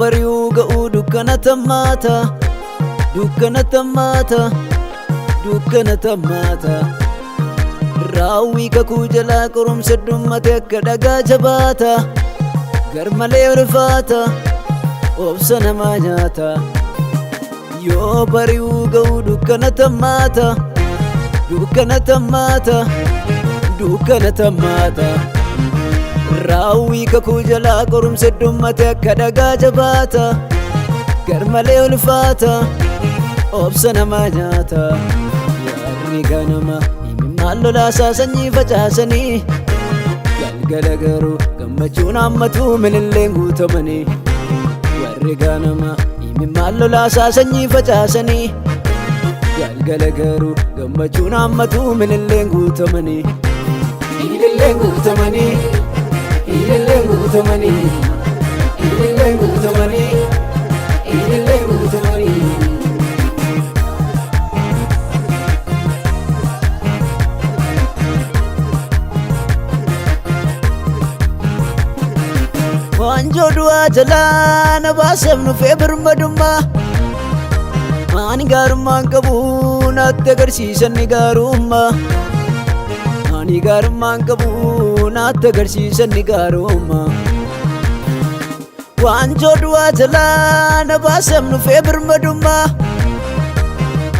bari'uu ga'uu dukkana tammaata raawwii kakuu jalaa qorumsa dhummate akka dhagaa jabaata garmalee ulfaata obsa namaa nyaata yoo bari'uu ga'uu dukkana tammaata raawwii kakuu jalaa qorumsa dhummate akka dhagaa jabaata garmalee ulfaata obsa namaa nyaata yaadni ganama imimmaan lolaasaa sanyii facaasanii galgala garuu gammachuun hammatuu mililleen guutamanii warri ganama imimmaan lolaasaa sanyii facaasanii galgala garuu gammachuun hammatuu mililleen guutamanii ililleen guutamanii ililleen guutamanii ililleen guutamanii ililleen guutamanii waanjoo du'aa jalaa na baaseef nufee birmadummaa ani gaarummaan qabu naatti agarsiisan ni gaarummaa ani gaarummaan qabu naatti agarsiisan ni gaarummaa waanjoo du'aa jalaa na baaseef nufee birmadummaa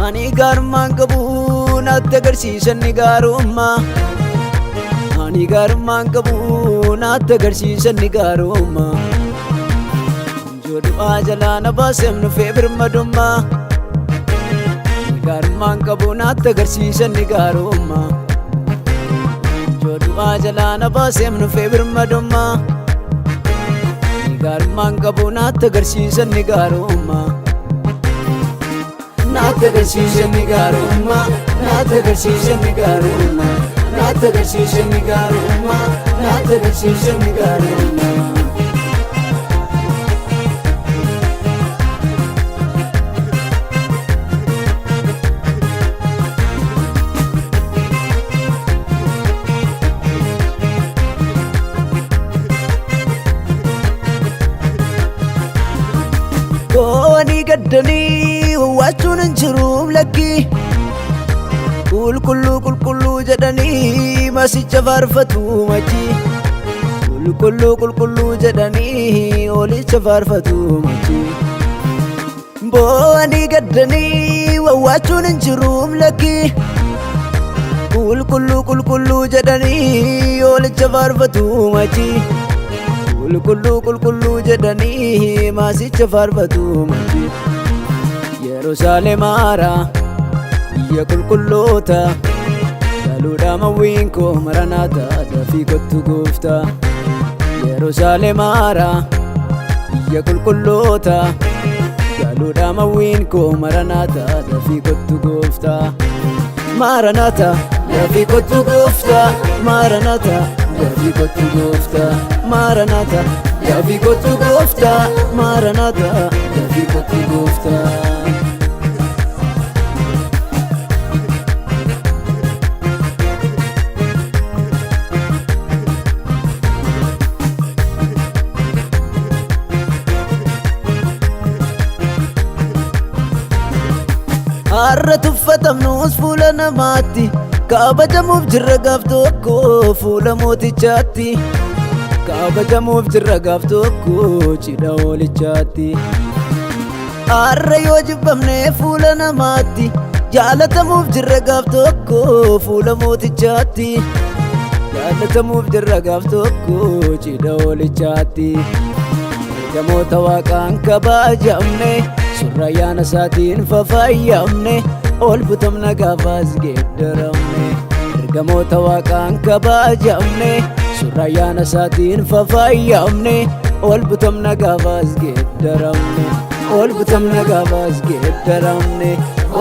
ani gaarummaan qabu naatti agarsiisan ni gaarummaa ani gaarummaan qabu naatti agarsiisan ni gaarummaa waanjoo du'aa jalaa na baaseef nufee birmadummaa gaarummaan qabu naatti agarsiisan ni gaarummaa waanjoo du'aa jalaa na baaseef nufee birmadummaa gaarummaan qabu naatti agarsiisan ni gaarummaa naatti agarsiisan ni gaarummaa naatti agarsiisan ni gaarummaa naatti agarsiisan ni gaarummaa naatti agarsiisan ni gaarummaa koowanii gaddanii wawwaachuun hin jiruuf lakki qulqulluu jedhanii masicha faarfatu machi qulqulluu jedhanii olicha faarfatu machi boo'anii gaddanii wawwaachuun hin jiruuf lakki qulqulluu jedhanii olicha faarfatu machi qulqulluu jedhanii masicha faarfatu machi Yerusaalem haaraa biyya qulqulloota galuudha mawwiin koo maranaata dafii kottu gooftaa Yerusaalem haaraa biyya qulqulloota galuudha mawwiin koo maranaata dafii kottu gooftaa maranaata dafii kottu gooftaa maranaata dafii kottu gooftaa maranaata dafii kottu gooftaa maranaata dafii kottu gooftaa har'a tuffatamnus fuula namaatti kabajamuuf jirra gaaf tokko fuula mootichaatti kabajamuuf jirra gaaf tokko cidha oolichaatti har'a yoo jibbamne fuula namaatti jaalatamuuf jirra gaaf tokko fuula mootichaatti jaalatamuuf jirra gaaf tokko cidha oolichaatti ergamoota waaqaan kabajamne surra ayyaana isaatiin fafayyamne ol butamna gaafaas geeddaramne ergamoota waaqaan kabajamne surra ayyaana isaatiin fafayyamne ol butamna gaafaas geeddaramne ol butamna gaafaas geeddaramne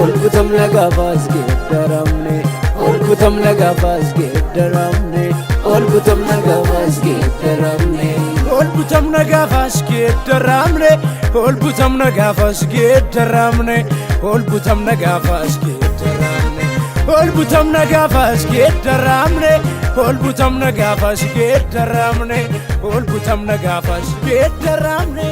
ol butamna gaafaas geeddaramne ol butamna gaafaas geeddaramne ol butamna gaafaas geeddaramne ol butamna gaafaas geeddaramne ol butamna gaafaas geeddaramne ol butamna gaafaas geeddaramne ol butamna gaafaas geeddaramne ol butamna gaafaas geeddaramne ol butamna gaafaas geeddaramne